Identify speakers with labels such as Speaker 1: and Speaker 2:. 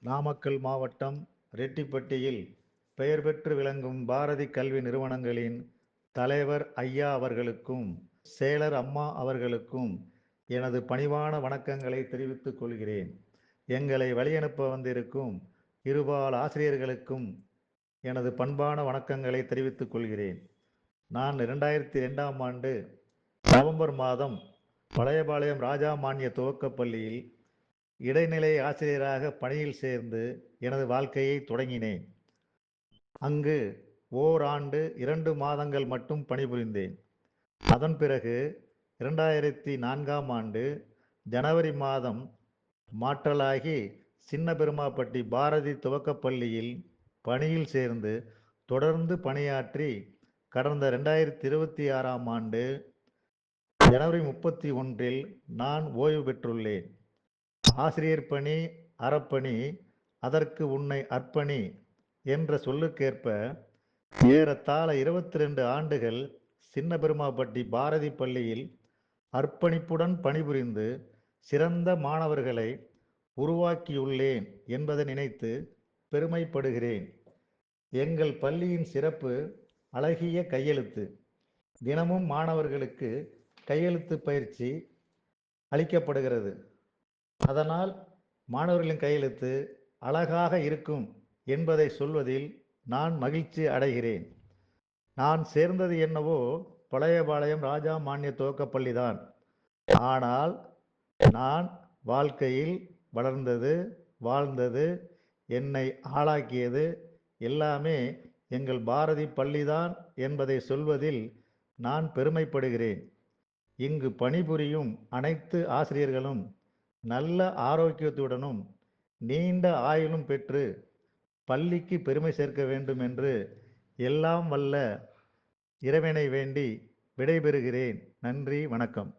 Speaker 1: நாமக்கல் மாவட்டம் ரெட்டிப்பட்டியில் பெயர் பெற்று விளங்கும் பாரதி கல்வி நிறுவனங்களின் தலைவர் ஐயா அவர்களுக்கும் செயலர் அம்மா அவர்களுக்கும் எனது பணிவான வணக்கங்களை தெரிவித்துக் கொள்கிறேன். எங்களை வழியனுப்ப வந்திருக்கும் இருபால் ஆசிரியர்களுக்கும் எனது பண்பான வணக்கங்களை தெரிவித்துக் கொள்கிறேன். நான் 2002ஆம் ஆண்டு நவம்பர் மாதம் பழையபாளையம் ராஜா மானிய துவக்கப் பள்ளியில் இடைநிலை ஆசிரியராக பணியில் சேர்ந்து எனது வாழ்க்கையை தொடங்கினேன். அங்கு ஓராண்டு 2 மாதங்கள் மட்டும் பணிபுரிந்தேன். அதன் பிறகு 2004ஆம் ஆண்டு ஜனவரி மாதம் மாற்றலாகி சின்னபெருமாப்பட்டி பாரதி துவக்கப் பள்ளியில் பணியில் சேர்ந்து தொடர்ந்து பணியாற்றி கடந்த 2026ஆம் ஆண்டு ஜனவரி 31இல் நான் ஓய்வு பெற்றுள்ளேன். ஆசிரியர் பணி அறப்பணி, அதற்கு உன்னை அர்ப்பணி என்ற சொல்லுக்கேற்ப ஏறத்தாழ 22 ஆண்டுகள் சின்னபெருமாப்பட்டி பாரதி பள்ளியில் அர்ப்பணிப்புடன் பணிபுரிந்து சிறந்த மாணவர்களை உருவாக்கியுள்ளேன் என்பதை நினைத்து பெருமைப்படுகிறேன். எங்கள் பள்ளியின் சிறப்பு அழகிய கையெழுத்து. தினமும் மாணவர்களுக்கு கையெழுத்து பயிற்சி அளிக்கப்படுகிறது. அதனால் மாணவர்களின் கையெழுத்து அழகாக இருக்கும் என்பதை சொல்வதில் நான் மகிழ்ச்சி அடைகிறேன். நான் சேர்ந்தது என்னவோ பழையபாளையம் ராஜா மானிய துவக்கப்பள்ளிதான். ஆனால் நான் வாழ்க்கையில் வளர்ந்தது, வாழ்ந்தது, என்னை ஆளாக்கியது எல்லாமே எங்கள் பாரதி பள்ளிதான் என்பதை சொல்வதில் நான் பெருமைப்படுகிறேன். இங்கு பணிபுரியும் அனைத்து ஆசிரியர்களும் நல்ல ஆரோக்கியத்துடனும் நீண்ட ஆயுளும் பெற்று பள்ளிக்கு பெருமை சேர்க்க வேண்டும் என்று எல்லாம் வல்ல இறைவனை வேண்டி விடைபெறுகிறேன். நன்றி, வணக்கம்.